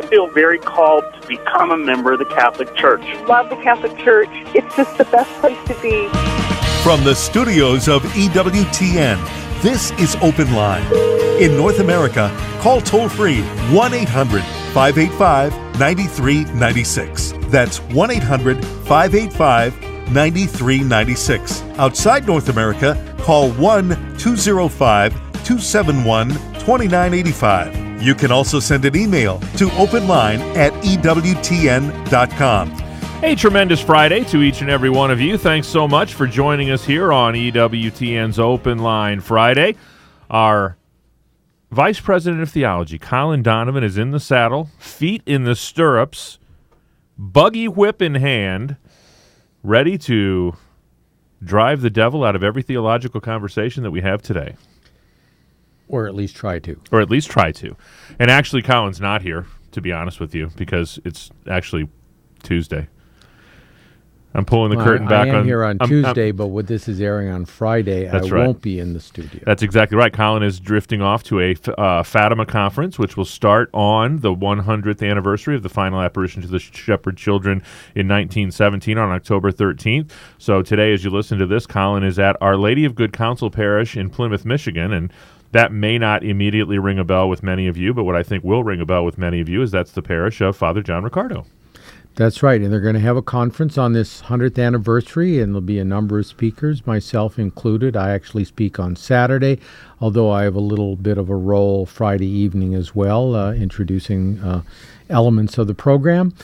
feel very called to become a member of the Catholic Church. Love the Catholic Church. It's just the best place to be. From the studios of EWTN, this is Open Line. In North America, call toll-free 1-800-585-9396. That's 1-800-585-9396. Outside North America, call 1-205-271-2985. You can also send an email to openline@ewtn.com. A tremendous Friday to each and every one of you. Thanks so much for joining us here on EWTN's Open Line Friday. Our Vice President of Theology, Colin Donovan, is in the saddle, feet in the stirrups, buggy whip in hand, ready to drive the devil out of every theological conversation that we have today. Or at least try to. And actually, Colin's not here, to be honest with you, because it's actually Tuesday. I'm pulling the curtain back on... I am here on Tuesday, but what this is airing on Friday, I won't be in the studio. That's exactly right. Colin is drifting off to a Fatima conference, which will start on the 100th anniversary of the final apparition to the shepherd children in 1917 on October 13th. So today, as you listen to this, Colin is at Our Lady of Good Counsel Parish in Plymouth, Michigan, and that may not immediately ring a bell with many of you, but what I think will ring a bell with many of you is that's the parish of Father John Riccardo. That's right, and they're going to have a conference on this 100th anniversary, and there'll be a number of speakers, myself included. I actually speak on Saturday, although I have a little bit of a role Friday evening as well, introducing elements of the program.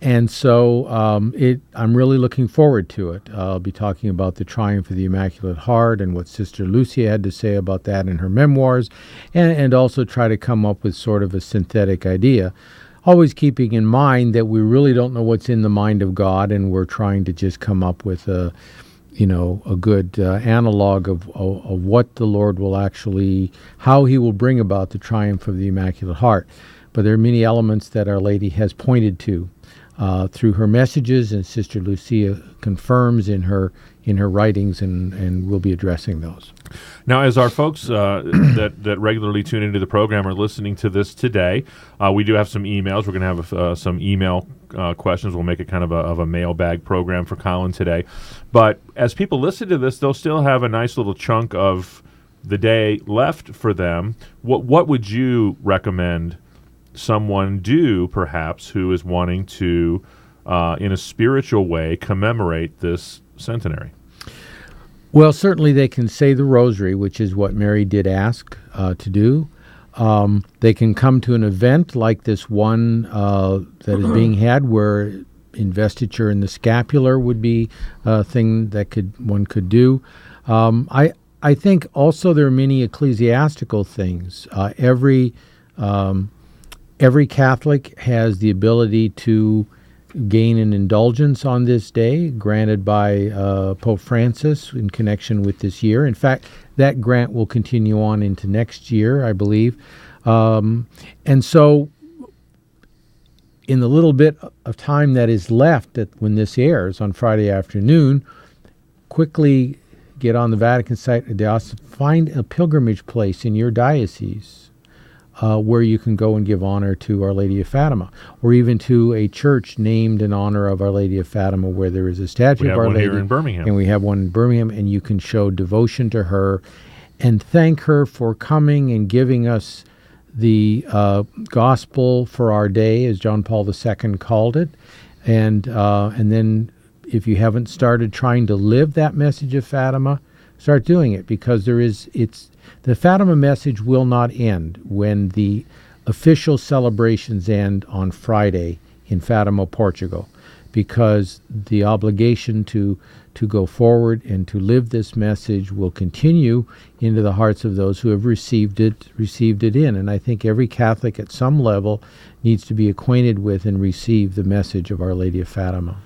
And so I'm really looking forward to it. I'll be talking about the Triumph of the Immaculate Heart and what Sister Lucia had to say about that in her memoirs, and also try to come up with sort of a synthetic idea, always keeping in mind that we really don't know what's in the mind of God, and we're trying to just come up with a good analog of what the Lord will actually, how He will bring about the triumph of the Immaculate Heart. But there are many elements that Our Lady has pointed to through her messages, and Sister Lucia confirms in her writings, and we'll be addressing those. Now, as our folks that regularly tune into the program are listening to this today, we do have some emails. We're going to have some email questions. We'll make it kind of a mailbag program for Colin today. But as people listen to this, they'll still have a nice little chunk of the day left for them. What would you recommend someone do, perhaps, who is wanting to, in a spiritual way, commemorate this centenary? Well, certainly they can say the rosary, which is what Mary did ask to do. They can come to an event like this one that is being had, where investiture in the scapular would be a thing that one could do. I think also there are many ecclesiastical things. Every Catholic has the ability to gain an indulgence on this day, granted by Pope Francis in connection with this year. In fact, that grant will continue on into next year, I believe. And so in the little bit of time that is left when this airs on Friday afternoon, quickly get on the Vatican site, find a pilgrimage place in your diocese where you can go and give honor to Our Lady of Fatima, or even to a church named in honor of Our Lady of Fatima, where there is a statue of Our Lady. We have one here in Birmingham. And we have one in Birmingham, and you can show devotion to her and thank her for coming and giving us the gospel for our day, as John Paul II called it. And then if you haven't started trying to live that message of Fatima, start doing it, because the Fatima message will not end when the official celebrations end on Friday in Fatima, Portugal, because the obligation to go forward and to live this message will continue into the hearts of those who have received it in. And I think every Catholic at some level needs to be acquainted with and receive the message of Our Lady of Fatima.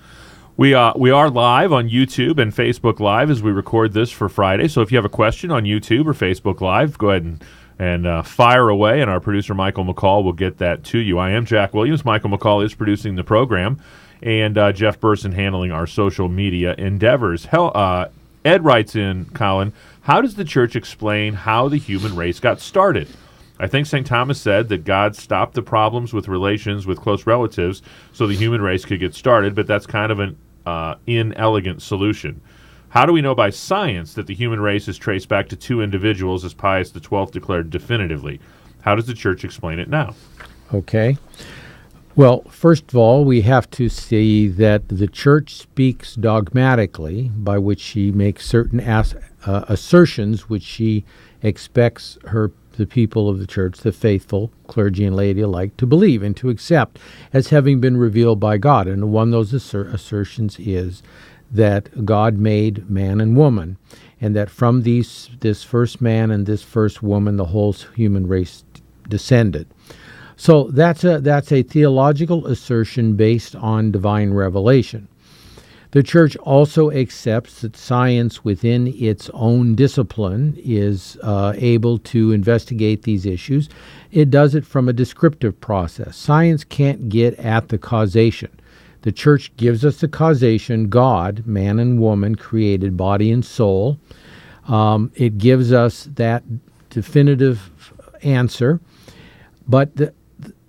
We are live on YouTube and Facebook Live as we record this for Friday. So if you have a question on YouTube or Facebook Live, go ahead and fire away, and our producer Michael McCall will get that to you. I am Jack Williams. Michael McCall is producing the program, and Jeff Burson handling our social media endeavors. Ed writes in, Colin, how does the Church explain how the human race got started? I think St. Thomas said that God stopped the problems with relations with close relatives so the human race could get started, but that's kind of an inelegant solution. How do we know by science that the human race is traced back to two individuals, as Pius XII declared definitively? How does the Church explain it now? Okay. Well, first of all, we have to see that the Church speaks dogmatically, by which she makes certain assertions which she expects the people of the Church, the faithful, clergy and laity alike, to believe and to accept as having been revealed by God. And one of those assertions is that God made man and woman, and that from this first man and this first woman, the whole human race descended. So that's a theological assertion based on divine revelation. The Church also accepts that science within its own discipline is able to investigate these issues. It does it from a descriptive process. Science can't get at the causation. The Church gives us the causation: God, man and woman, created body and soul. It gives us that definitive answer, but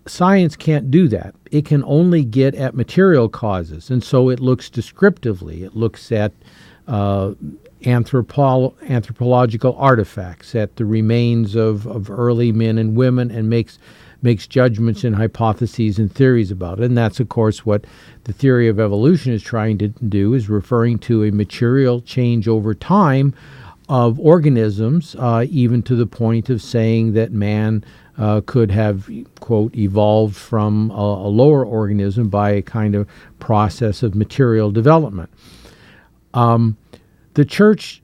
science can't do that. It can only get at material causes, and so it looks descriptively. It looks at anthropological artifacts, at the remains of early men and women, and makes judgments and hypotheses and theories about it. And that's, of course, what the theory of evolution is trying to do, is referring to a material change over time of organisms, even to the point of saying that man could have, quote, evolved from a lower organism by a kind of process of material development. The Church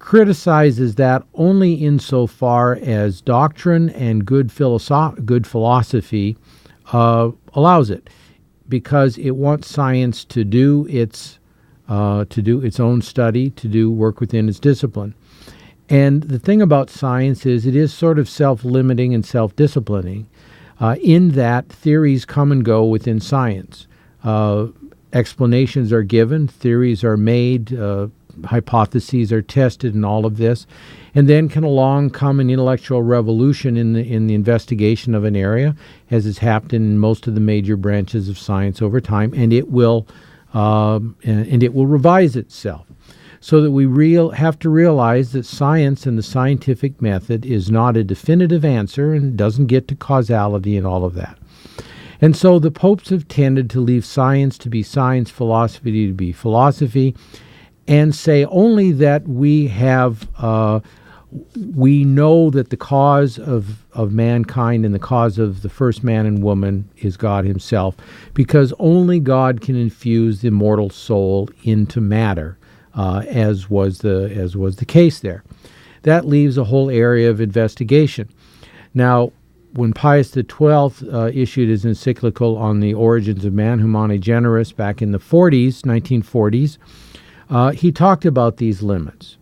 criticizes that only insofar as doctrine and good philosophy allows it, because it wants science to do its own study, to do work within its discipline. And the thing about science is it is sort of self-limiting and self-disciplining, in that theories come and go within science. Explanations are given, theories are made, hypotheses are tested, and all of this. And then can come an intellectual revolution in the investigation of an area, as has happened in most of the major branches of science over time, and it will revise itself. So that we have to realize that science and the scientific method is not a definitive answer and doesn't get to causality and all of that. And so the popes have tended to leave science to be science, philosophy to be philosophy, and say only that we know that the cause of mankind and the cause of the first man and woman is God himself, because only God can infuse the immortal soul into matter. As was the case there. That leaves a whole area of investigation. Now, when Pius XII issued his encyclical on the origins of man, Humani Generis, back in the 1940s, he talked about these limits.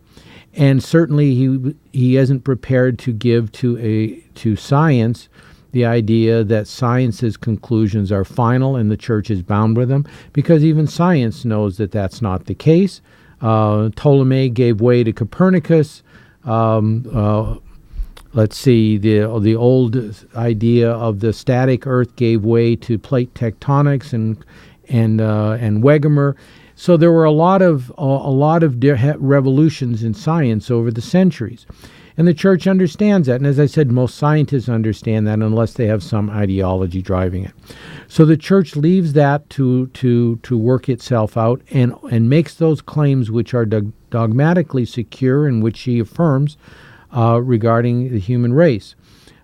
And certainly he isn't prepared to give to science the idea that science's conclusions are final and the Church is bound with them, because even science knows that that's not the case. Ptolemy gave way to Copernicus. Let's see, the old idea of the static Earth gave way to plate tectonics and Wegener. So there were a lot of revolutions in science over the centuries, and the Church understands that. And as I said, most scientists understand that unless they have some ideology driving it. So the Church leaves that to work itself out and makes those claims which are dogmatically secure and which she affirms regarding the human race.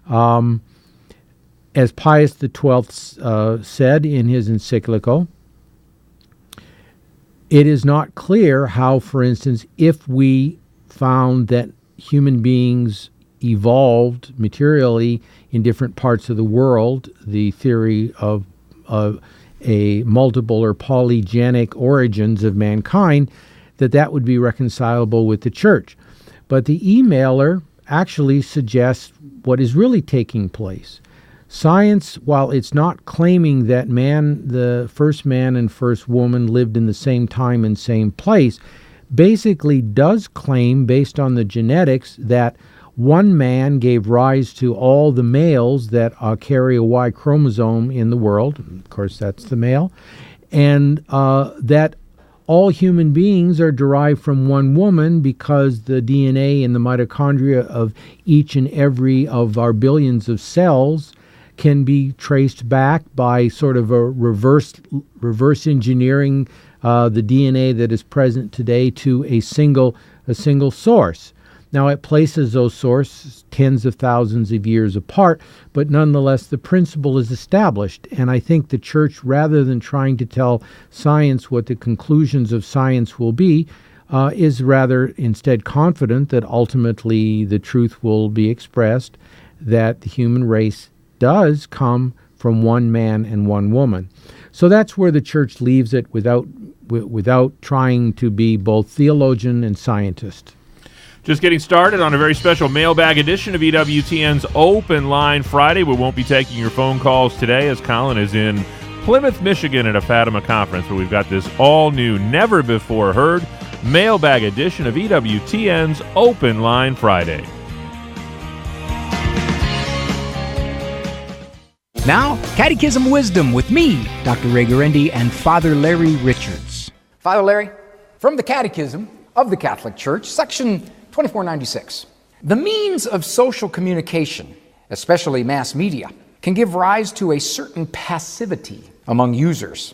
As Pius XII said in his encyclical, it is not clear how, for instance, if we found that human beings evolved materially in different parts of the world, the theory of a multiple or polygenic origins of mankind, that would be reconcilable with the Church. But the emailer actually suggests what is really taking place. Science, while it's not claiming that the first man and first woman lived in the same time and same place, basically does claim, based on the genetics, that one man gave rise to all the males that carry a Y chromosome in the world. Of course, that's the male. And that all human beings are derived from one woman because the DNA in the mitochondria of each and every of our billions of cells can be traced back by sort of a reverse engineering the DNA that is present today to a single source. Now, it places those sources tens of thousands of years apart, but nonetheless, the principle is established. And I think the church, rather than trying to tell science what the conclusions of science will be, is rather instead confident that ultimately the truth will be expressed, that the human race does come from one man and one woman. So that's where the church leaves it without trying to be both theologian and scientist. Just getting started on a very special mailbag edition of EWTN's Open Line Friday. We won't be taking your phone calls today as Colin is in Plymouth, Michigan at a Fatima conference, but we've got this all-new, never-before-heard mailbag edition of EWTN's Open Line Friday. Now, Catechism Wisdom with me, Dr. Ray Garendi, and Father Larry Richards. Father Larry, from the Catechism of the Catholic Church, section 2496. The means of social communication, especially mass media, can give rise to a certain passivity among users,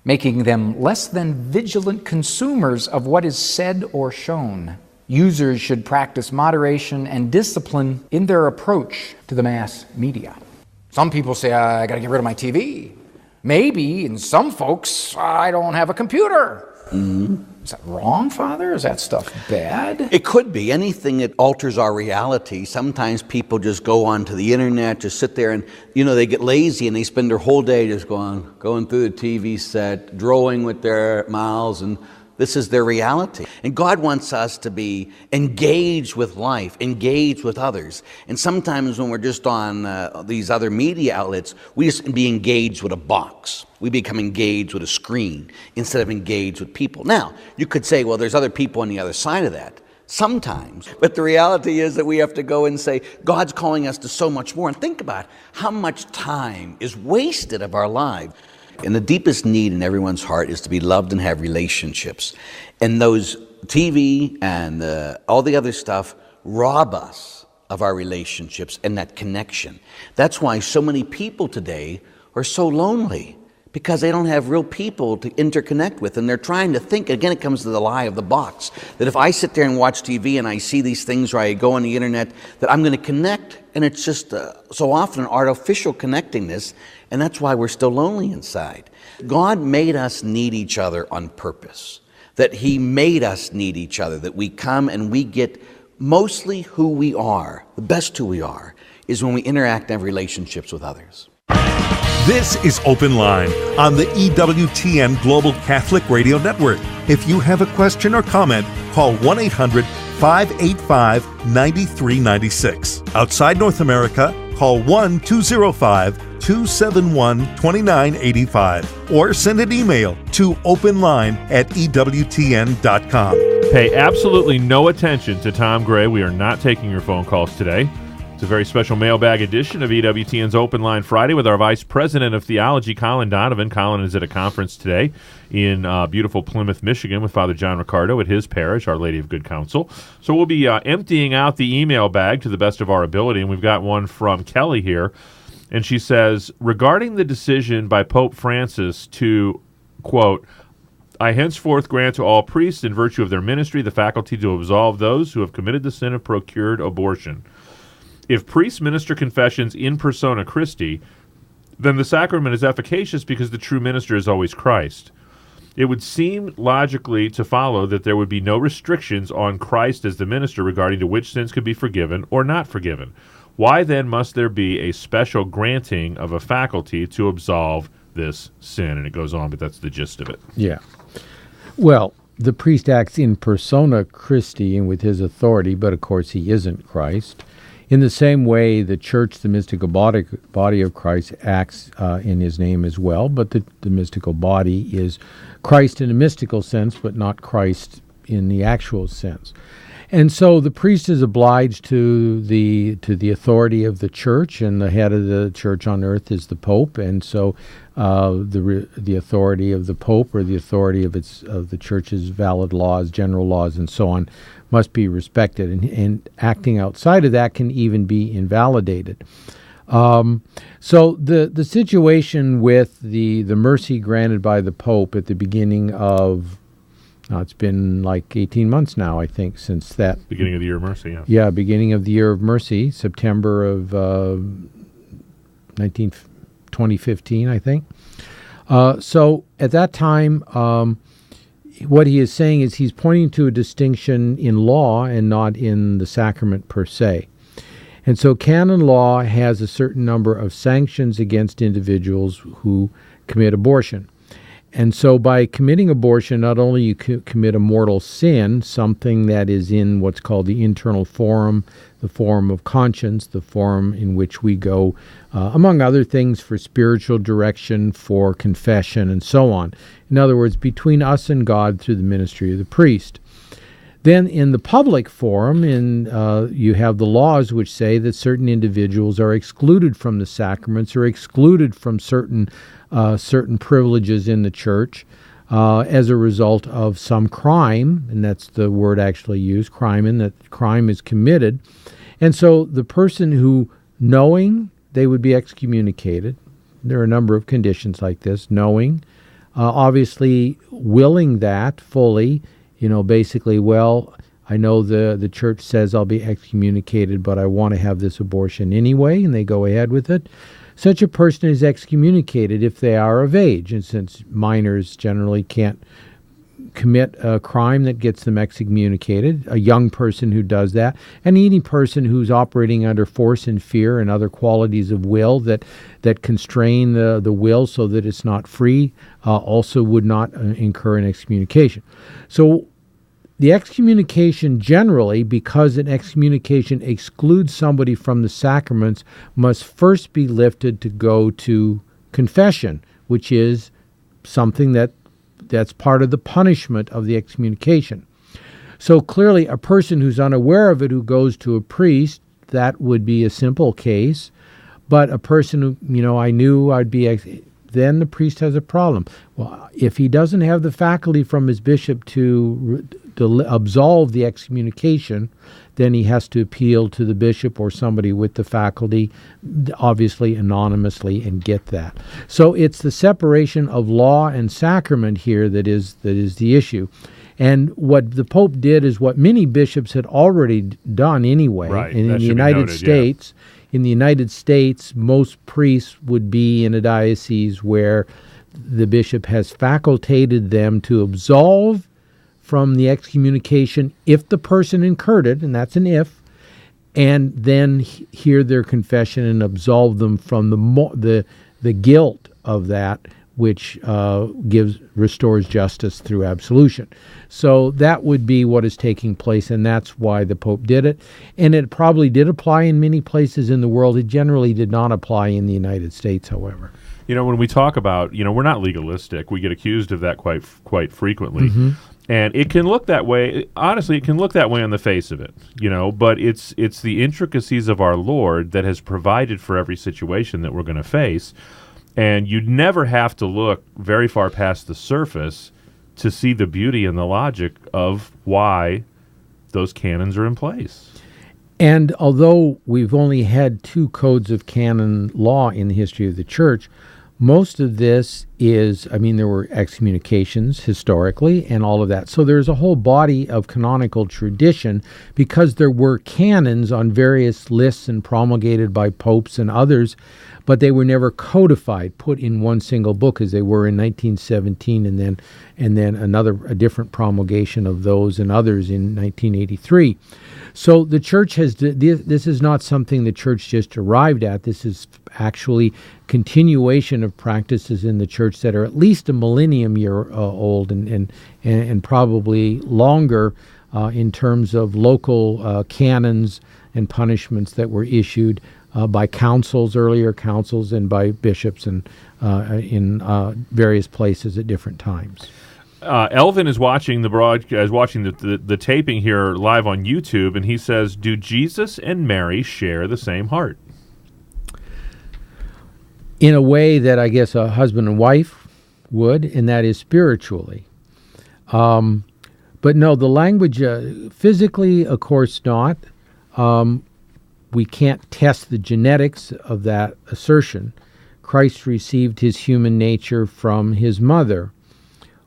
making them less than vigilant consumers of what is said or shown. Users should practice moderation and discipline in their approach to the mass media. Some people say, I got to get rid of my TV. Maybe, and some folks, I don't have a computer. Mm-hmm. Is that wrong, Father? Is that stuff bad? It could be. Anything that alters our reality. Sometimes people just go onto the internet, just sit there and, they get lazy and they spend their whole day just going through the TV set, drawing with their mouths, and this is their reality. And God wants us to be engaged with life, engaged with others. And sometimes when we're just on these other media outlets, we just be engaged with a box. We become engaged with a screen instead of engaged with people. Now, you could say, well, there's other people on the other side of that. Sometimes. But the reality is that we have to go and say, God's calling us to so much more. And think about how much time is wasted of our lives. And the deepest need in everyone's heart is to be loved and have relationships. And those TV and all the other stuff rob us of our relationships and that connection. That's why so many people today are so lonely, because they don't have real people to interconnect with. And they're trying to think, again, it comes to the lie of the box, that if I sit there and watch TV and I see these things, or I go on the internet, that I'm going to connect. And it's just so often an artificial connectingness, and that's why we're still lonely inside. God made us need each other on purpose, that He made us need each other, that we come and we get mostly who we are, the best who we are, is when we interact and have relationships with others. This is Open Line on the EWTN Global Catholic Radio Network. If you have a question or comment, call 1-800-585-9396. Outside North America, call 1-205-271-2985 or send an email to openline@ewtn.com. Pay absolutely no attention to Tom Gray. We are not taking your phone calls today. It's a very special mailbag edition of EWTN's Open Line Friday with our Vice President of Theology, Colin Donovan. Colin is at a conference today in beautiful Plymouth, Michigan with Father John Riccardo at his parish, Our Lady of Good Counsel. So we'll be emptying out the email bag to the best of our ability, and we've got one from Kelly here. And she says, regarding the decision by Pope Francis to, quote, I henceforth grant to all priests in virtue of their ministry the faculty to absolve those who have committed the sin of procured abortion. If priests minister confessions in persona Christi, then the sacrament is efficacious because the true minister is always Christ. It would seem logically to follow that there would be no restrictions on Christ as the minister regarding to which sins could be forgiven or not forgiven. Why then must there be a special granting of a faculty to absolve this sin? And it goes on, but that's the gist of it. Yeah. Well, the priest acts in persona Christi and with his authority, but of course he isn't Christ. In the same way, the church, the mystical body of Christ, acts in his name as well, but the mystical body is Christ in a mystical sense, but not Christ in the actual sense. And so the priest is obliged to the authority of the church, and the head of the church on earth is the Pope. And so the authority of the Pope, or the authority of the church's valid laws, general laws, and so on, must be respected. And acting outside of that can even be invalidated. So the situation with the mercy granted by the Pope at the beginning of it's been like 18 months now, I think, since that. Beginning of the year of mercy, yeah. Yeah, beginning of the year of mercy, September of 2015, I think. So at that time, what he is saying is he's pointing to a distinction in law and not in the sacrament per se. And so canon law has a certain number of sanctions against individuals who commit abortion. And so by committing abortion, not only you commit a mortal sin, something that is in what's called the internal forum, the forum of conscience, the forum in which we go, among other things, for spiritual direction, for confession, and so on. In other words, between us and God through the ministry of the priest. Then in the public forum, you have the laws which say that certain individuals are excluded from the sacraments or excluded from certain privileges in the church as a result of some crime, and that's the word actually used, crime, and that crime is committed. And so the person who, knowing they would be excommunicated, there are a number of conditions like this, knowing, obviously willing that fully, basically, well, I know the church says I'll be excommunicated, but I want to have this abortion anyway, and they go ahead with it. Such a person is excommunicated if they are of age, and since minors generally can't commit a crime that gets them excommunicated, a young person who does that, and any person who's operating under force and fear and other qualities of will that constrain the will so that it's not free, also would not incur an excommunication. So the excommunication generally, because an excommunication excludes somebody from the sacraments, must first be lifted to go to confession, which is something that's part of the punishment of the excommunication. So clearly a person who's unaware of it who goes to a priest, that would be a simple case. But a person who, I knew I'd be then the priest has a problem. Well, if he doesn't have the faculty from his bishop to absolve the excommunication, then he has to appeal to the bishop or somebody with the faculty, obviously anonymously, and get that. So it's the separation of law and sacrament here that is the issue. And what the Pope did is what many bishops had already done anyway. Right. In the United States. Yeah. In the United States, most priests would be in a diocese where the bishop has facultated them to absolve from the excommunication if the person incurred it, and that's an if, and then hear their confession and absolve them from the guilt of that, which restores justice through absolution. So that would be what is taking place, and that's why the Pope did it. And it probably did apply in many places in the world. It generally did not apply in the United States, however. When we talk about, we're not legalistic. We get accused of that quite frequently. Mm-hmm. And it can look that way. Honestly, it can look that way on the face of it, but it's the intricacies of our Lord that has provided for every situation that we're going to face. And you'd never have to look very far past the surface to see the beauty and the logic of why those canons are in place. And although we've only had 2 codes of canon law in the history of the Church, most of this is, there were excommunications historically and all of that. So there's a whole body of canonical tradition because there were canons on various lists and promulgated by popes and others, but they were never codified, put in one single book as they were in 1917, and then a different promulgation of those and others in 1983. So the Church this is not something the Church just arrived at. This is actually continuation of practices in the Church that are at least a millennium year old and probably longer in terms of local canons and punishments that were issued by earlier councils, and by bishops and in various places at different times. Elvin is watching the broadcast, watching the taping here live on YouTube, and he says, "Do Jesus and Mary share the same heart?" In a way that I guess a husband and wife would, and that is spiritually. But no, the language, physically, of course not. We can't test the genetics of that assertion. Christ received his human nature from his mother.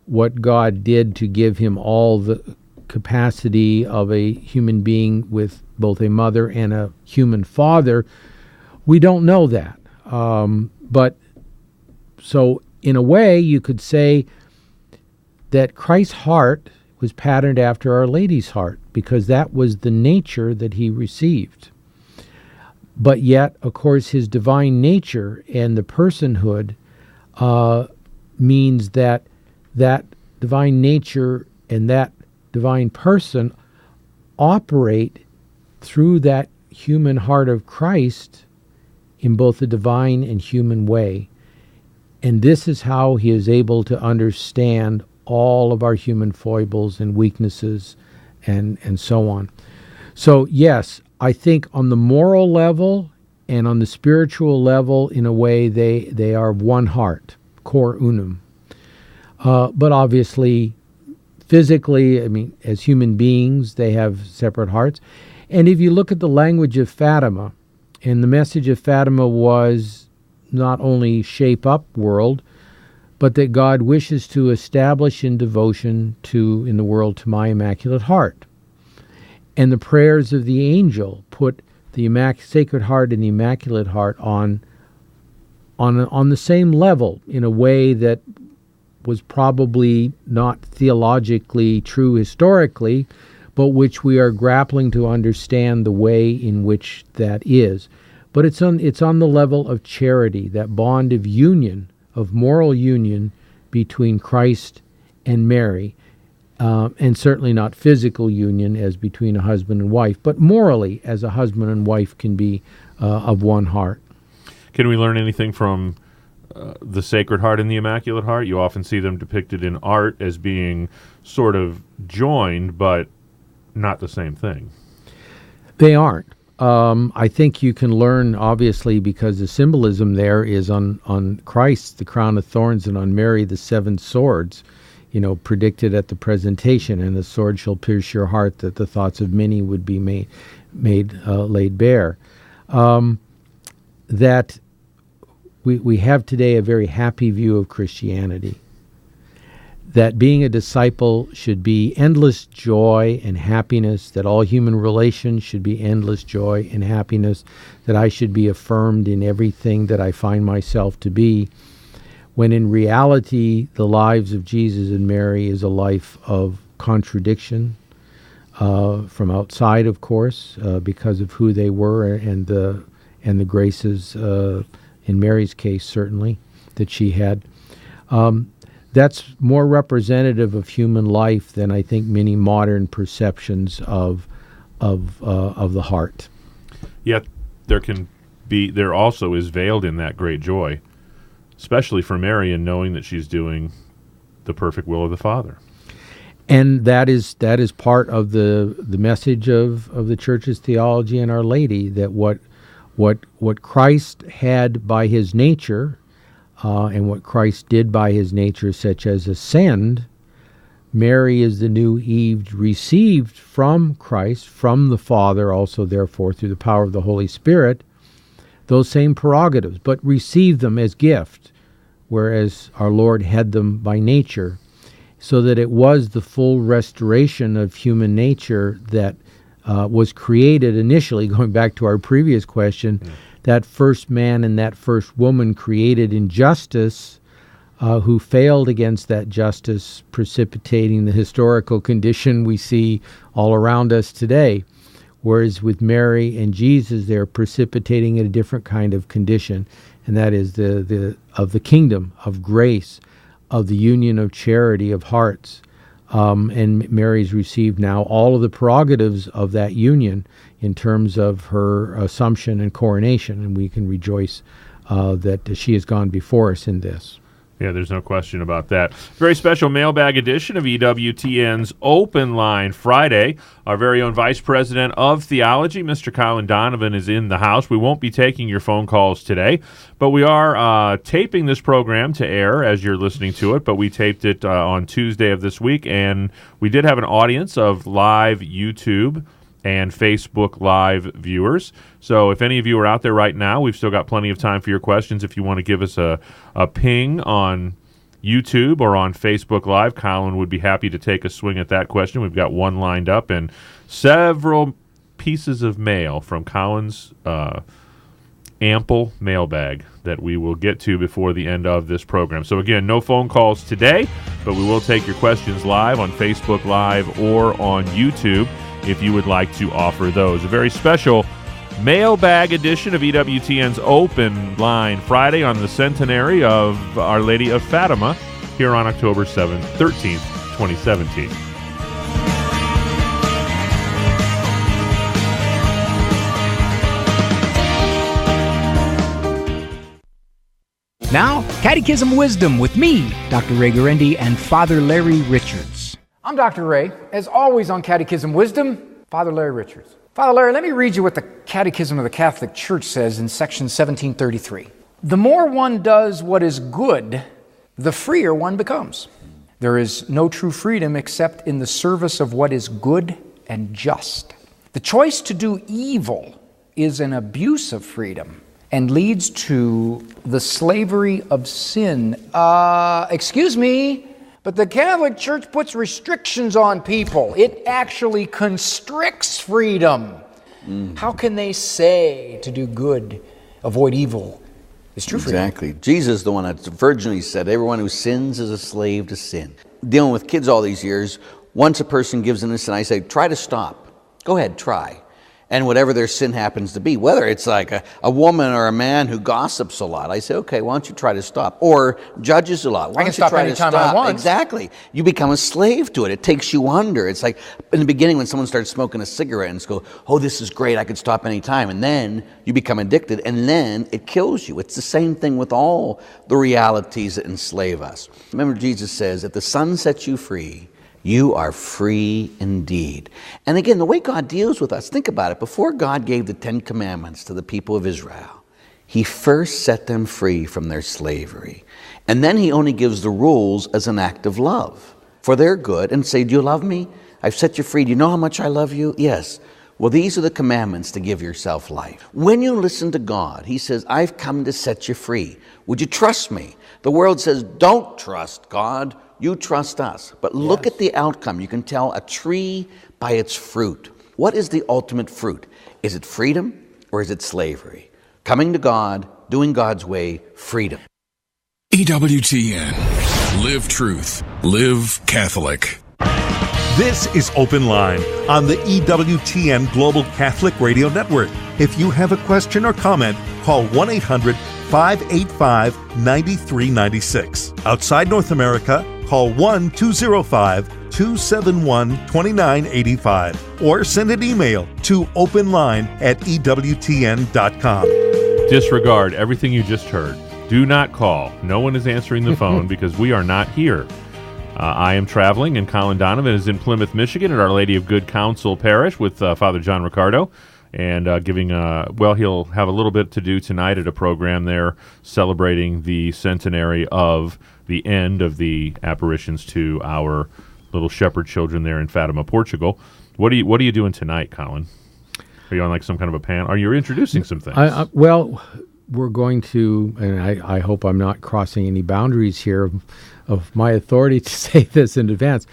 What God did to give him all the capacity of a human being with both a mother and a human father, we don't know that. But so in a way, you could say that Christ's heart was patterned after Our Lady's heart, because that was the nature that he received. But yet, of course, his divine nature and the personhood means that divine nature and that divine person operate through that human heart of Christ in both a divine and human way. And this is how he is able to understand all of our human foibles and weaknesses and so on. So yes, I think on the moral level and on the spiritual level, in a way, they are one heart, cor unum. But obviously, physically, I mean, as human beings, they have separate hearts. And if you look at the language of Fatima, and the message of Fatima was not only shape up world, but that God wishes to establish in devotion in the world to my Immaculate Heart. And the prayers of the angel put the Sacred Heart and the Immaculate Heart on the same level, in a way that was probably not theologically true historically, but which we are grappling to understand the way in which that is. But it's on the level of charity, that bond of union, of moral union between Christ and Mary, and certainly not physical union as between a husband and wife, but morally as a husband and wife can be of one heart. Can we learn anything from the Sacred Heart and the Immaculate Heart? You often see them depicted in art as being sort of joined, but not the same thing. They aren't. I think you can learn, obviously, because the symbolism there is on Christ, the crown of thorns, and on Mary, the 7 swords, predicted at the presentation, and the sword shall pierce your heart, that the thoughts of many would be laid bare. That we have today a very happy view of Christianity. That being a disciple should be endless joy and happiness, that all human relations should be endless joy and happiness, that I should be affirmed in everything that I find myself to be, when in reality the lives of Jesus and Mary is a life of contradiction, from outside, of course, because of who they were and the graces, in Mary's case certainly, that she had. That's more representative of human life than I think many modern perceptions of the heart. Yet there also is veiled in that great joy, especially for Mary, in knowing that she's doing the perfect will of the Father. And that is part of the message of the Church's theology and Our Lady, that what Christ had by his nature, and what Christ did by his nature, such as ascend, Mary is the new Eve received from Christ, from the Father, also therefore through the power of the Holy Spirit, those same prerogatives, but received them as gift, whereas our Lord had them by nature, so that it was the full restoration of human nature that was created initially, going back to our previous question, that first man and that first woman created in justice, who failed against that justice, precipitating the historical condition we see all around us today. Whereas with Mary and Jesus, they're precipitating a different kind of condition, and that is of the kingdom of grace, of the union of charity of hearts. And Mary's received now all of the prerogatives of that union in terms of her assumption and coronation, and we can rejoice that she has gone before us in this. Yeah, there's no question about that. Very special mailbag edition of EWTN's Open Line Friday. Our very own Vice President of Theology, Mr. Colin Donovan, is in the house. We won't be taking your phone calls today, but we are taping this program to air as you're listening to it, but we taped it on Tuesday of this week, and we did have an audience of live YouTube and Facebook Live viewers. So if any of you are out there right now, we've still got plenty of time for your questions. If you want to give us a ping on YouTube or on Facebook Live, Colin would be happy to take a swing at that question. We've got one lined up and several pieces of mail from Colin's ample mailbag that we will get to before the end of this program. So again, no phone calls today, but we will take your questions live on Facebook Live or on YouTube if you would like to offer those. A very special mailbag edition of EWTN's Open Line Friday on the centenary of Our Lady of Fatima here on October 13th, 2017. Now, Catechism Wisdom with me, Dr. Ray Guarendi, and Father Larry Richards. I'm Dr. Ray. As always on Catechism Wisdom, Father Larry Richards. Father Larry, let me read you what the Catechism of the Catholic Church says in section 1733. The more one does what is good, the freer one becomes. There is no true freedom except in the service of what is good and just. The choice to do evil is an abuse of freedom and leads to the slavery of sin. Excuse me, but the Catholic Church puts restrictions on people. It actually constricts freedom. How can they say to do good, avoid evil, is true freedom? Exactly. Jesus, the one that virginally said, everyone who sins is a slave to sin. Dealing with kids all these years, once a person gives in this, and I say, try to stop. Go ahead, try. And whatever their sin happens to be, whether it's like a woman or a man who gossips a lot, I say, okay, why don't you try to stop? Or judges a lot, why don't you try to stop? I want. Exactly. You become a slave to it. It takes you under. It's like in the beginning when someone starts smoking a cigarette and go, oh, this is great, I could stop any time. And then you become addicted, and then it kills you. It's the same thing with all the realities that enslave us. Remember, Jesus says, if the Son sets you free, you are free indeed. And again, the way God deals with us, think about it. Before God gave the 10 Commandments to the people of Israel, He first set them free from their slavery. And then He only gives the rules as an act of love for their good and say, do you love me? I've set you free. Do you know how much I love you? Yes. Well, these are the commandments to give yourself life. When you listen to God, He says, I've come to set you free. Would you trust me? The world says, don't trust God. You trust us. But look at the outcome. You can tell a tree by its fruit. What is the ultimate fruit? Is it freedom or is it slavery? Coming to God, doing God's way, freedom. EWTN. Live truth. Live Catholic. This is Open Line on the EWTN Global Catholic Radio Network. If you have a question or comment, call 1-800-585-9396. Outside North America, call 1-205-271-2985 or send an email to openline@ewtn.com. Disregard everything you just heard. Do not call. No one is answering the phone because we are not here. I am traveling, and Colin Donovan is in Plymouth, Michigan at Our Lady of Good Counsel Parish with Father John Ricardo. And he'll have a little bit to do tonight at a program there celebrating the centenary of the end of the apparitions to our little shepherd children there in Fatima, Portugal. What are you doing tonight, Colin? Are you on like some kind of a panel? Are you introducing some things? Well, we're going to, and I hope I'm not crossing any boundaries here of my authority to say this in advance,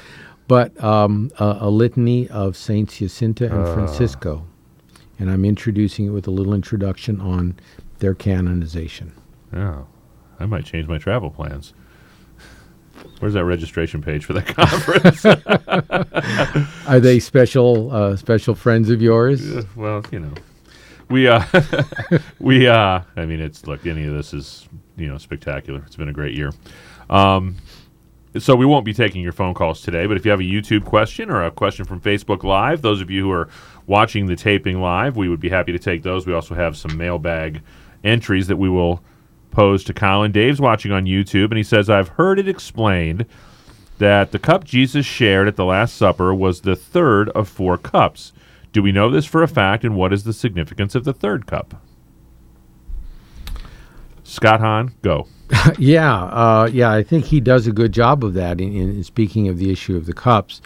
but a litany of Saints Jacinta and Francisco. And I'm introducing it with a little introduction on their canonization. Oh, I might change my travel plans. Where's that registration page for that conference? Are they special friends of yours? Well, you know, we I mean, any of this is, spectacular. It's been a great year. So we won't be taking your phone calls today, but if you have a YouTube question or a question from Facebook Live, those of you who are watching the taping live, we would be happy to take those. We also have some mailbag entries that we will posed to Colin. Dave's watching on YouTube, and he says, I've heard it explained that the cup Jesus shared at the Last Supper was the third of 4 cups. Do we know this for a fact, and what is the significance of the third cup? Scott Hahn, go. Yeah, I think he does a good job of that in speaking of the issue of the cups,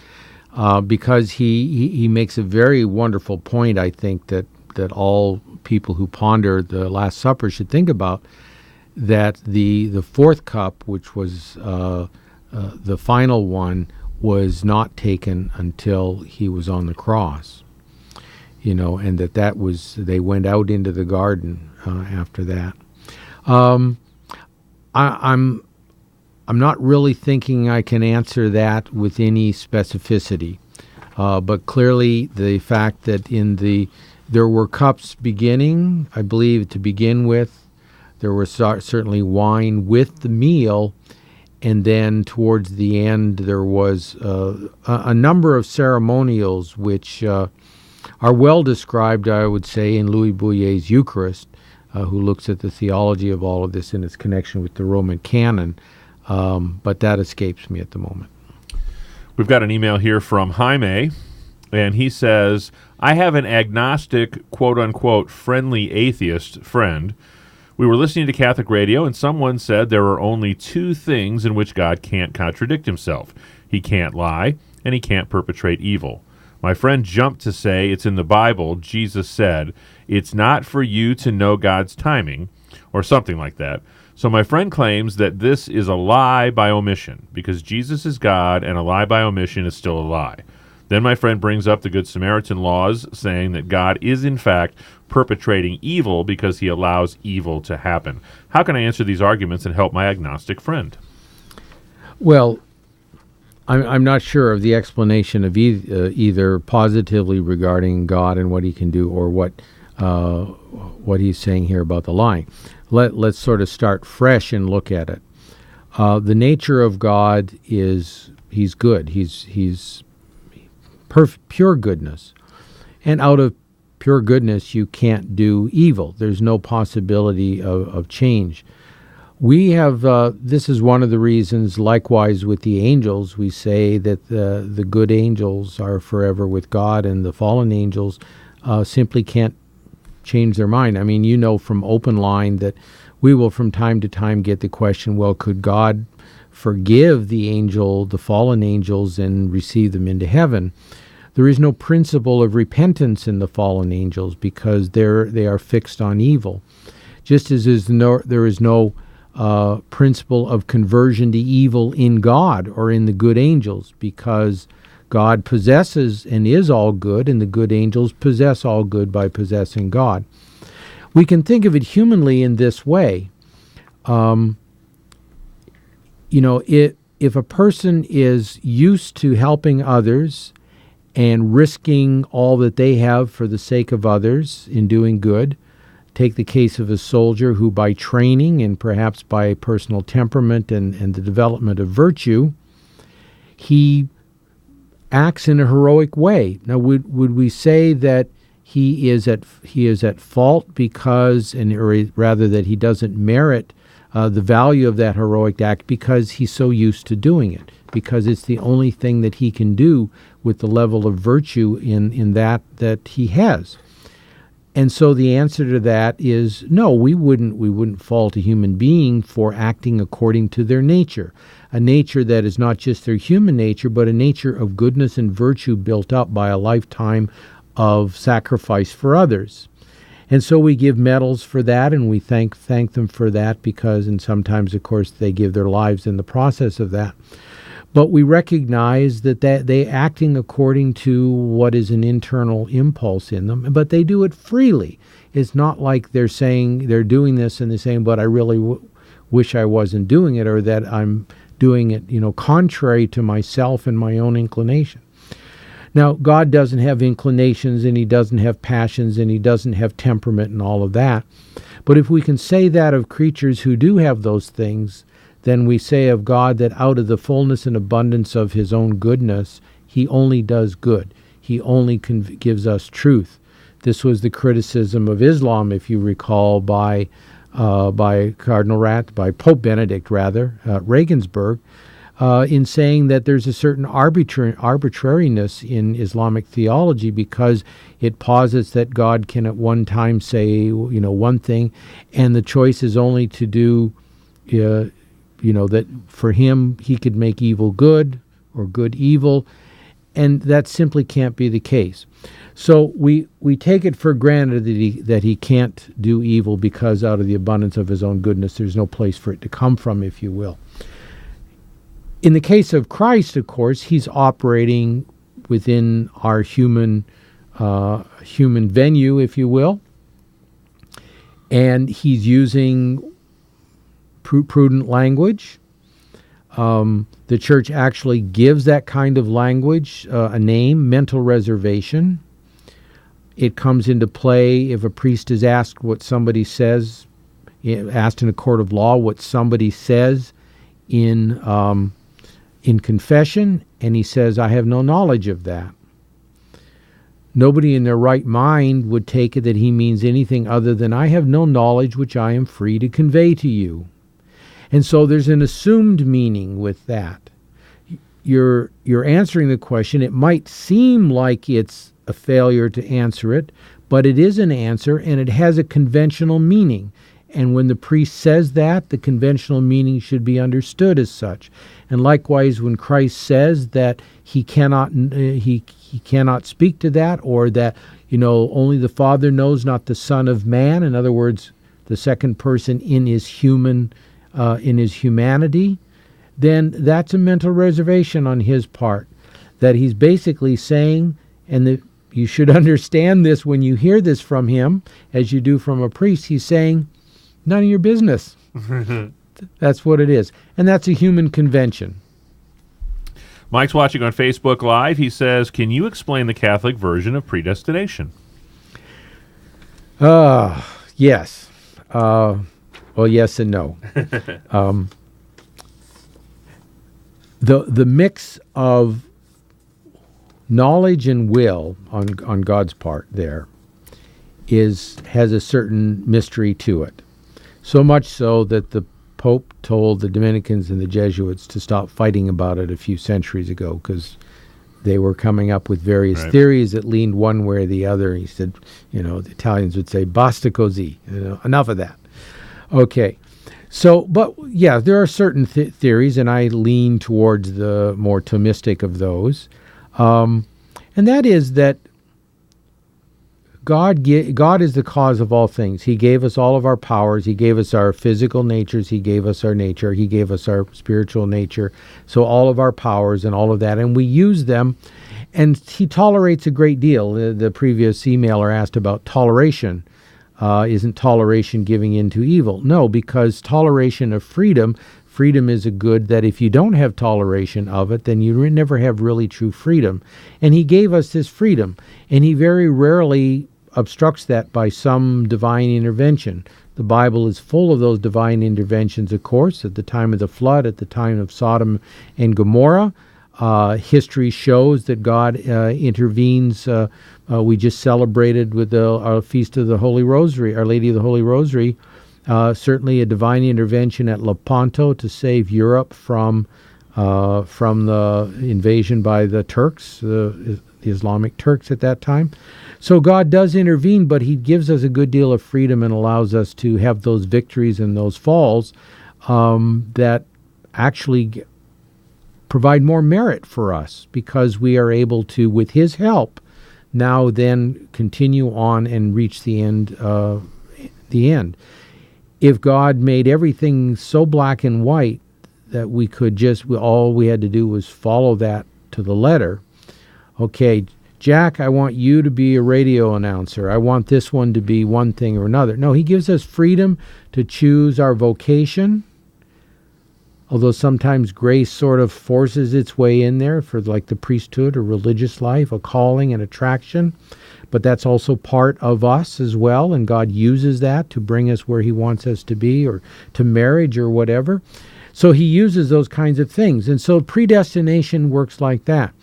because he makes a very wonderful point, I think, that all people who ponder the Last Supper should think about, that the fourth cup, which was the final one, was not taken until he was on the cross, and that was, they went out into the garden after that. I'm not really thinking I can answer that with any specificity, but clearly the fact that there were cups beginning, I believe, to begin with. There was certainly wine with the meal, and then towards the end there was a number of ceremonials which are well described, I would say, in Louis Bouillet's Eucharist, who looks at the theology of all of this in its connection with the Roman canon, but that escapes me at the moment. We've got an email here from Jaime, and he says, I have an agnostic, quote-unquote, friendly atheist friend. We were listening to Catholic radio, and someone said there are only 2 things in which God can't contradict himself. He can't lie, and he can't perpetrate evil. My friend jumped to say it's in the Bible. Jesus said, it's not for you to know God's timing, or something like that. So my friend claims that this is a lie by omission, because Jesus is God, and a lie by omission is still a lie. Then my friend brings up the Good Samaritan laws, saying that God is in fact perpetrating evil because he allows evil to happen. How can I answer these arguments and help my agnostic friend? Well, I'm not sure of the explanation of either positively regarding God and what he can do, or what he's saying here about the lying. Let's sort of start fresh and look at it. The nature of God is he's good. He's pure goodness, and out of pure goodness you can't do evil. There's no possibility of change. We have, this is one of the reasons, likewise with the angels, we say that the good angels are forever with God, and the fallen angels simply can't change their mind. I mean, from Open Line that we will from time to time get the question, well, could God forgive the fallen angels, and receive them into heaven? There is no principle of repentance in the fallen angels, because they are fixed on evil. Just as there is no principle of conversion to evil in God or in the good angels, because God possesses and is all good, and the good angels possess all good by possessing God. We can think of it humanly in this way. If a person is used to helping others and risking all that they have for the sake of others in doing good, take the case of a soldier who, by training and perhaps by personal temperament and the development of virtue, he acts in a heroic way. Now, would we say that he is at fault because, or rather that he doesn't merit the value of that heroic act because he's so used to doing it, because it's the only thing that he can do with the level of virtue in that he has? And so the answer to that is no. We wouldn't fault a human being for acting according to their nature, a nature that is not just their human nature, but a nature of goodness and virtue built up by a lifetime of sacrifice for others. And so we give medals for that, and we thank them for that, because, and sometimes, of course, they give their lives in the process of that. But we recognize that they acting according to what is an internal impulse in them, but they do it freely. It's not like they're saying they're doing this and they're saying, but I really wish I wasn't doing it, or that I'm doing it, contrary to myself and my own inclination. Now, God doesn't have inclinations, and he doesn't have passions, and he doesn't have temperament and all of that. But if we can say that of creatures who do have those things, then we say of God that out of the fullness and abundance of his own goodness, he only does good. He only gives us truth. This was the criticism of Islam, if you recall, by by Pope Benedict, Regensburg, in saying that there's a certain arbitrariness in Islamic theology because it posits that God can at one time say, one thing, and the choice is only to do, that for him he could make evil good or good evil, and that simply can't be the case. So we take it for granted that he can't do evil because out of the abundance of his own goodness, there's no place for it to come from, if you will. In the case of Christ, of course, he's operating within our human venue, if you will, and he's using prudent language. The church actually gives that kind of language a name, mental reservation. It comes into play if a priest is asked what somebody says, asked in a court of law what somebody says in confession, and he says, I have no knowledge of that. Nobody in their right mind would take it that he means anything other than I have no knowledge which I am free to convey to you. And so there's an assumed meaning with that. You're answering the question. It might seem like it's a failure to answer it, but it is an answer, and it has a conventional meaning. And when the priest says that, the conventional meaning should be understood as such. And likewise, when Christ says that he cannot speak to that, or that only the Father knows, not the Son of Man. In other words, the second person in his humanity, then that's a mental reservation on his part. That he's basically saying, and you should understand this when you hear this from him, as you do from a priest, he's saying, none of your business. That's what it is. And that's a human convention. Mike's watching on Facebook Live. He says, can you explain the Catholic version of predestination? Yes. Well, yes and no. The mix of knowledge and will on God's part there has a certain mystery to it. So much so that the Pope told the Dominicans and the Jesuits to stop fighting about it a few centuries ago because they were coming up with various theories that leaned one way or the other. He said, the Italians would say, basta così, enough of that. Okay. So, but yeah, there are certain theories, and I lean towards the more Thomistic of those. And that is that God is the cause of all things. He gave us all of our powers. He gave us our physical natures. He gave us our nature. He gave us our spiritual nature. So all of our powers and all of that, and we use them. And he tolerates a great deal. The previous emailer asked about toleration. Isn't toleration giving in to evil? No, because toleration of freedom is a good that if you don't have toleration of it, then you never have really true freedom. And he gave us this freedom, and he very rarely obstructs that by some divine intervention. The Bible is full of those divine interventions, of course, at the time of the flood, at the time of Sodom and Gomorrah. History shows that God intervenes. We just celebrated with our Feast of the Holy Rosary, Our Lady of the Holy Rosary, certainly a divine intervention at Lepanto to save Europe from the invasion by the Turks, the Islamic Turks at that time. So God does intervene, but he gives us a good deal of freedom and allows us to have those victories and those falls that actually provide more merit for us, because we are able to, with his help, now then continue on and reach the end. If God made everything so black and white that we could all we had to do was follow that to the letter. Okay, Jack, I want you to be a radio announcer. I want this one to be one thing or another. No, he gives us freedom to choose our vocation, although sometimes grace sort of forces its way in there for like the priesthood or religious life, a calling and attraction. But that's also part of us as well, and God uses that to bring us where he wants us to be, or to marriage or whatever. So he uses those kinds of things. And so predestination works like that.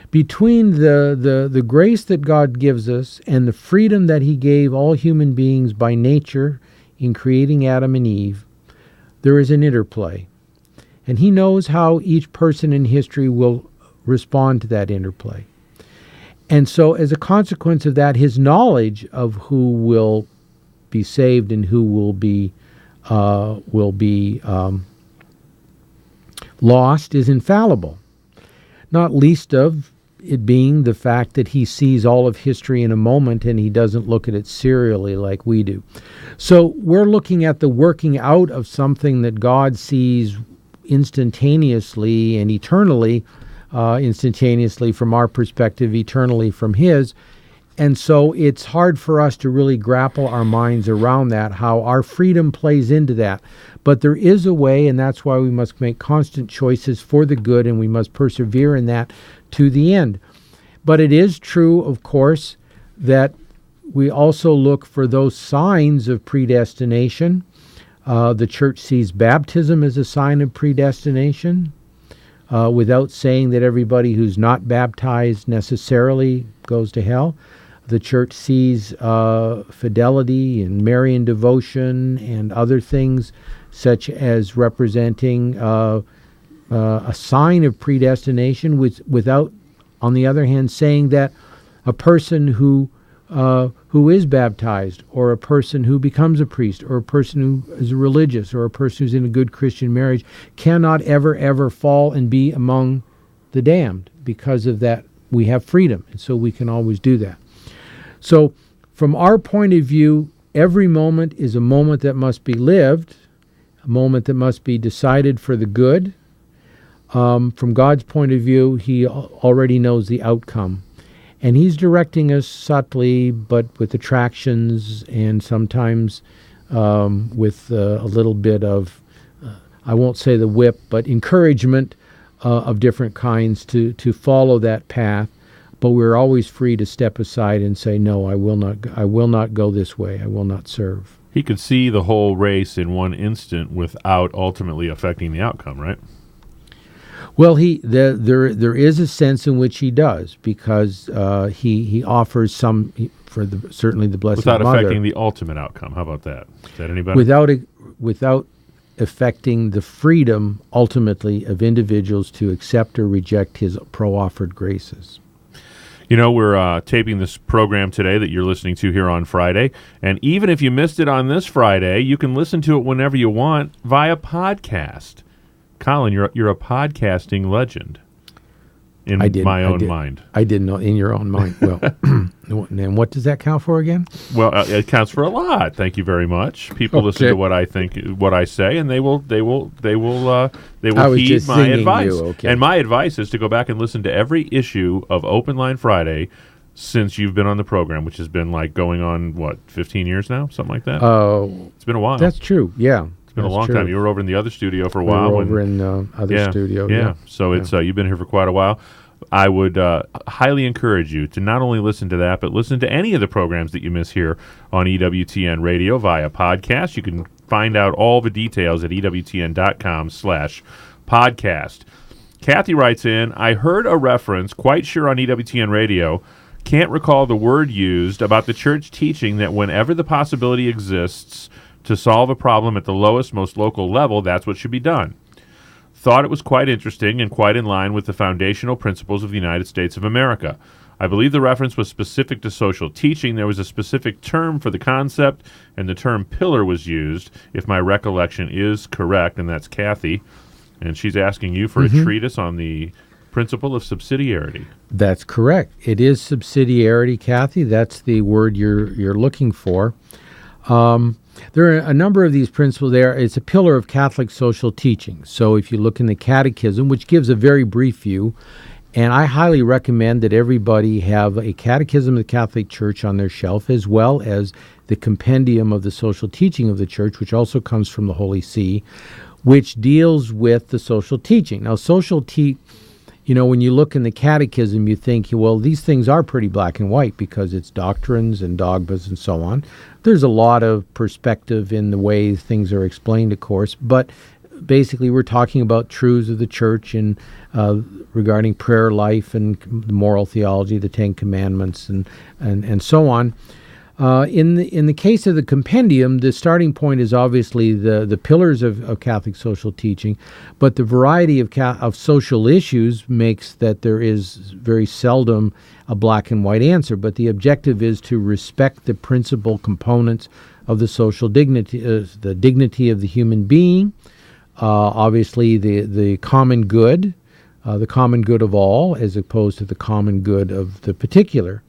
Between the grace that God gives us and the freedom that he gave all human beings by nature in creating Adam and Eve, there is an interplay. And he knows how each person in history will respond to that interplay. And so as a consequence of that, his knowledge of who will be saved and who will be lost is infallible, not least of it being the fact that he sees all of history in a moment and he doesn't look at it serially like we do. So we're looking at the working out of something that God sees instantaneously and eternally, instantaneously from our perspective, eternally from his. And so it's hard for us to really grapple our minds around that, how our freedom plays into that. But there is a way, and that's why we must make constant choices for the good, and we must persevere in that to the end. But it is true, of course, that we also look for those signs of predestination. The church sees baptism as a sign of predestination, without saying that everybody who's not baptized necessarily goes to hell. The church sees fidelity and Marian devotion and other things such as representing a sign of predestination, without, on the other hand, saying that a person who is baptized, or a person who becomes a priest, or a person who is religious, or a person who's in a good Christian marriage cannot ever fall and be among the damned. Because of that, we have freedom, and so we can always do that. So from our point of view, every moment is a moment that must be lived, a moment that must be decided for the good. From God's point of view, he already knows the outcome. And he's directing us subtly, but with attractions, and sometimes with a little bit of, I won't say the whip, but encouragement of different kinds to follow that path. But we're always free to step aside and say, no, I will not go this way. I will not serve. He could see the whole race in one instant without ultimately affecting the outcome, right? Well, there is a sense in which he does, because he offers some for certainly the Blessed Mother. Without affecting the ultimate outcome. How about that? Is that any better? Without affecting the freedom ultimately of individuals to accept or reject his pro-offered graces. You know, we're taping this program today that you're listening to here on Friday, and even if you missed it on this Friday, you can listen to it whenever you want via podcast. Colin, you're a podcasting legend in my own mind. I didn't know, in your own mind. Well, and what does that count for again? Well, it counts for a lot. Thank you very much. People listen to what I think, what I say, and they will heed my advice. Okay. And my advice is to go back and listen to every issue of Open Line Friday since you've been on the program, which has been like going on 15 years now, something like that. It's been a while. That's true. Yeah. It's been a long time. You were over in the other studio for a while. We were over in the other studio. Yeah. So it's you've been here for quite a while. I would highly encourage you to not only listen to that, but listen to any of the programs that you miss here on EWTN Radio via podcast. You can find out all the details at EWTN.com/podcast. Kathy writes in, I heard a reference, quite sure on EWTN Radio, can't recall the word used, about the church teaching that whenever the possibility exists to solve a problem at the lowest, most local level, that's what should be done. Thought it was quite interesting and quite in line with the foundational principles of the United States of America. I believe the reference was specific to social teaching. There was a specific term for the concept, and the term pillar was used, if my recollection is correct, and that's Kathy. And she's asking you for a treatise on the principle of subsidiarity. That's correct. It is subsidiarity, Kathy. That's the word you're looking for. There are a number of these principles there. It's a pillar of Catholic social teaching. So if you look in the Catechism, which gives a very brief view, and I highly recommend that everybody have a Catechism of the Catholic Church on their shelf, as well as the Compendium of the Social Teaching of the Church, which also comes from the Holy See, which deals with the social teaching. Now, when you look in the Catechism, you think, well, these things are pretty black and white because it's doctrines and dogmas and so on. There's a lot of perspective in the way things are explained, of course, but basically we're talking about truths of the church and regarding prayer life and moral theology, the Ten Commandments and so on. In the case of the compendium, the starting point is obviously the pillars of Catholic social teaching, but the variety of social issues makes that there is very seldom a black and white answer. But the objective is to respect the principal components of the social dignity, the dignity of the human being, obviously the common good of all, as opposed to the common good of the particular.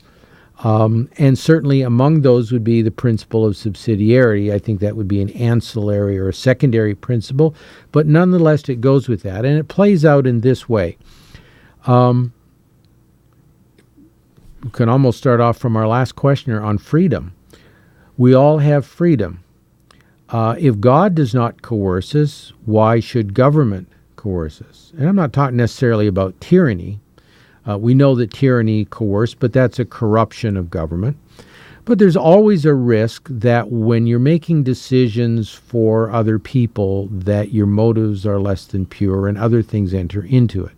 And certainly among those would be the principle of subsidiarity. I think that would be an ancillary or a secondary principle, but nonetheless it goes with that. And it plays out in this way. We can almost start off from our last questioner on freedom. We all have freedom. If God does not coerce us, why should government coerce us? And I'm not talking necessarily about tyranny. We know that tyranny coerces, but that's a corruption of government. But there's always a risk that when you're making decisions for other people, that your motives are less than pure and other things enter into it.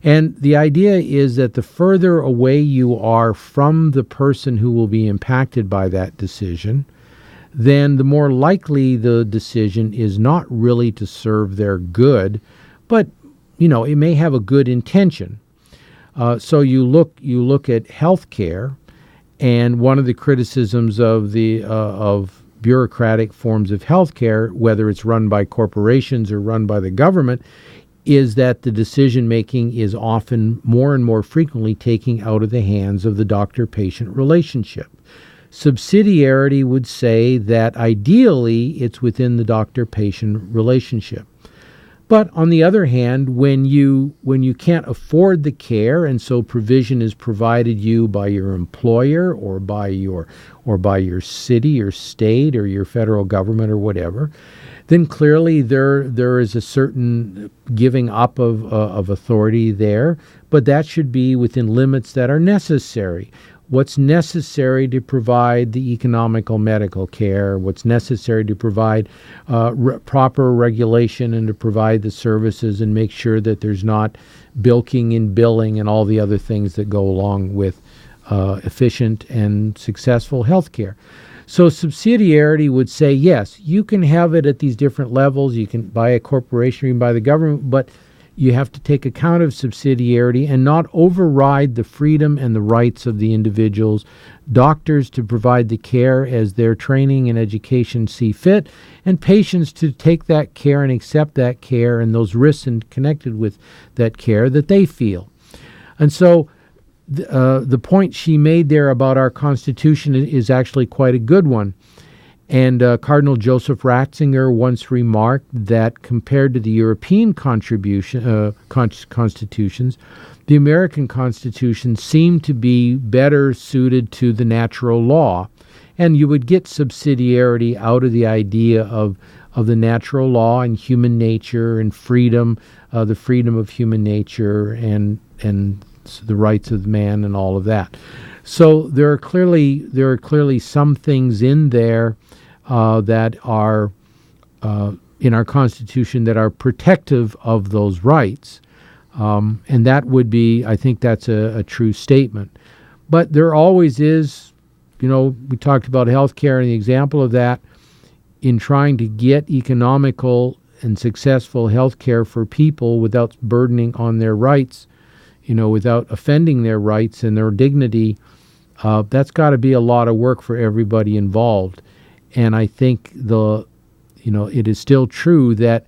And the idea is that the further away you are from the person who will be impacted by that decision, then the more likely the decision is not really to serve their good, but, it may have a good intention. So you look at healthcare, and one of the criticisms of of bureaucratic forms of healthcare, whether it's run by corporations or run by the government, is that the decision making is often more and more frequently taking out of the hands of the doctor-patient relationship. Subsidiarity would say that ideally it's within the doctor-patient relationship. But on the other hand, when you can't afford the care, and so provision is provided you by your employer or by your city or state or your federal government or whatever, then clearly there is a certain giving up of authority there. But that should be within limits that are necessary. What's necessary to provide the economical medical care, what's necessary to provide proper regulation and to provide the services and make sure that there's not bilking and billing and all the other things that go along with efficient and successful health care. So subsidiarity would say, yes, you can have it at these different levels. You can buy a corporation, you can buy the government, but you have to take account of subsidiarity and not override the freedom and the rights of the individuals, doctors to provide the care as their training and education see fit, and patients to take that care and accept that care and those risks connected with that care that they feel. And so the point she made there about our Constitution is actually quite a good one. And Cardinal Joseph Ratzinger once remarked that compared to the European constitutions, the American Constitution seemed to be better suited to the natural law. And you would get subsidiarity out of the idea of the natural law and human nature and freedom, the freedom of human nature and the rights of man and all of that. So there are clearly some things in there that are in our Constitution that are protective of those rights. And that would be, I think that's a true statement. But there always is, we talked about healthcare and the example of that, in trying to get economical and successful healthcare for people without burdening on their rights, without offending their rights and their dignity. That's got to be a lot of work for everybody involved. And I think it is still true that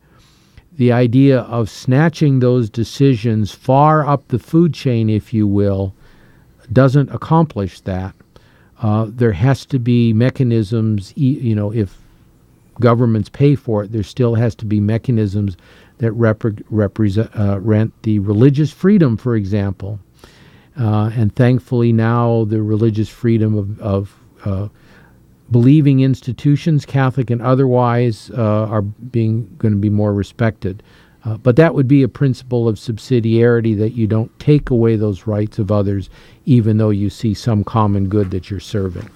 the idea of snatching those decisions far up the food chain, if you will, doesn't accomplish that. There has to be mechanisms, if governments pay for it, there still has to be mechanisms that represent the religious freedom, for example. And thankfully now the religious freedom of believing institutions, Catholic and otherwise, are going to be more respected. But that would be a principle of subsidiarity, that you don't take away those rights of others, even though you see some common good that you're serving.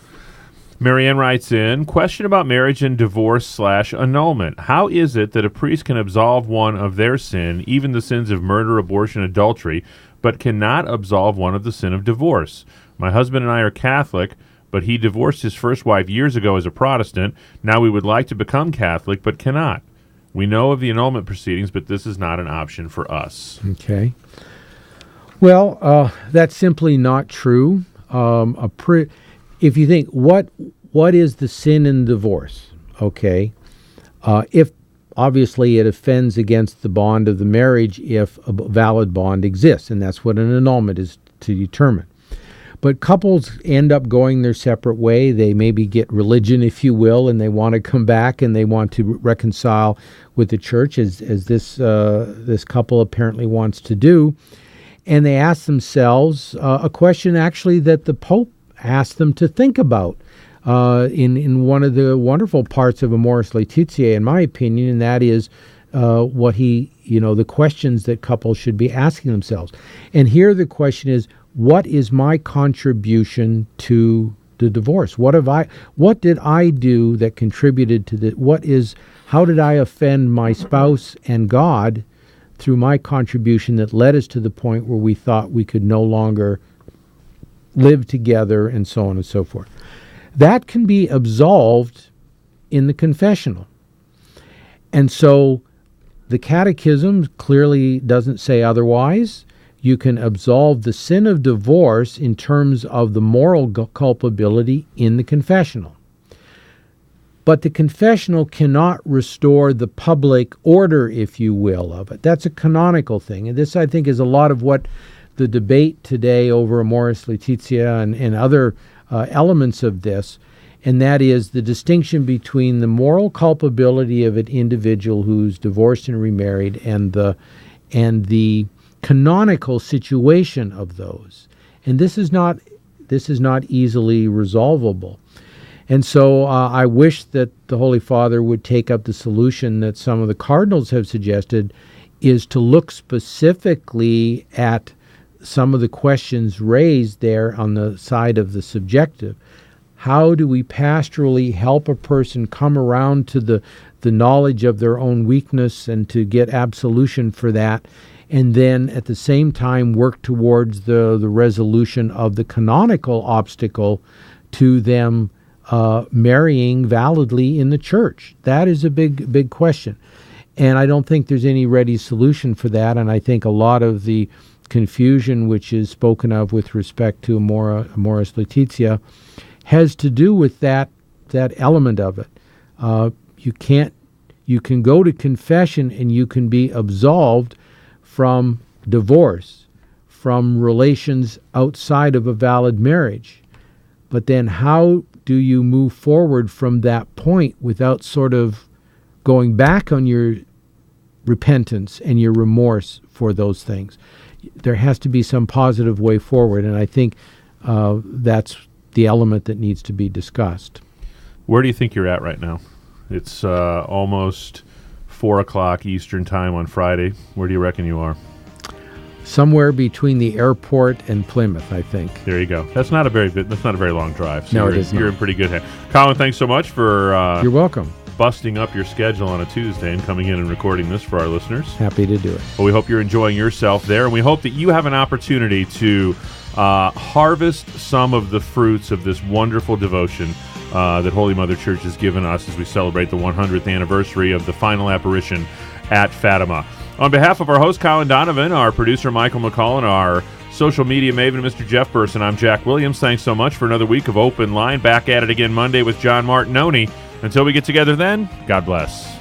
Marianne writes in, question about marriage and divorce / annulment. How is it that a priest can absolve one of their sin, even the sins of murder, abortion, adultery, but cannot absolve one of the sin of divorce? My husband and I are Catholic, but he divorced his first wife years ago as a Protestant. Now we would like to become Catholic, but cannot. We know of the annulment proceedings, but this is not an option for us. Okay. Well, that's simply not true. If you think, what is the sin in divorce? Okay. If obviously it offends against the bond of the marriage if a valid bond exists, and that's what an annulment is to determine. But couples end up going their separate way. They maybe get religion, if you will, and they want to come back and they want to reconcile with the church, as this couple apparently wants to do. And they ask themselves a question actually that the Pope asked them to think about in one of the wonderful parts of Amoris Laetitia, in my opinion, and that is the questions that couples should be asking themselves. And here the question is, what is my contribution to the divorce? What did I do that contributed to the, how did I offend my spouse and God through my contribution that led us to the point where we thought we could no longer live together, and so on and so forth. That can be absolved in the confessional. And so the Catechism clearly doesn't say otherwise. You can absolve the sin of divorce in terms of the moral culpability in the confessional. But the confessional cannot restore the public order, if you will, of it. That's a canonical thing. And this, I think, is a lot of what the debate today over Amoris Laetitia and other elements of this, and that is the distinction between the moral culpability of an individual who's divorced and remarried and the canonical situation of those. And this is not easily resolvable. And so I wish that the Holy Father would take up the solution that some of the cardinals have suggested, is to look specifically at some of the questions raised there on the side of the subjective. How do we pastorally help a person come around to the knowledge of their own weakness and to get absolution for that, and then at the same time work towards the resolution of the canonical obstacle to them marrying validly in the church? That is a big question. And I don't think there's any ready solution for that, and I think a lot of the confusion which is spoken of with respect to Amoris Laetitia has to do with that element of it. You can go to confession and you can be absolved from divorce, from relations outside of a valid marriage. But then how do you move forward from that point without sort of going back on your repentance and your remorse for those things? There has to be some positive way forward, and I think that's the element that needs to be discussed. Where do you think you're at right now? It's almost 4 o'clock Eastern time on Friday. Where do you reckon you are? Somewhere between the airport and Plymouth, I think. There you go. That's not a very long drive. So no, it is not. You're in pretty good hands. Colin, thanks so much for you're welcome. Busting up your schedule on a Tuesday and coming in and recording this for our listeners. Happy to do it. Well, we hope you're enjoying yourself there, and we hope that you have an opportunity to harvest some of the fruits of this wonderful devotion that Holy Mother Church has given us as we celebrate the 100th anniversary of the final apparition at Fatima. On behalf of our host, Colin Donovan, our producer, Michael McCall, and our social media maven, Mr. Jeff Burson, I'm Jack Williams. Thanks so much for another week of Open Line. Back at it again Monday with John Martinoni. Until we get together then, God bless.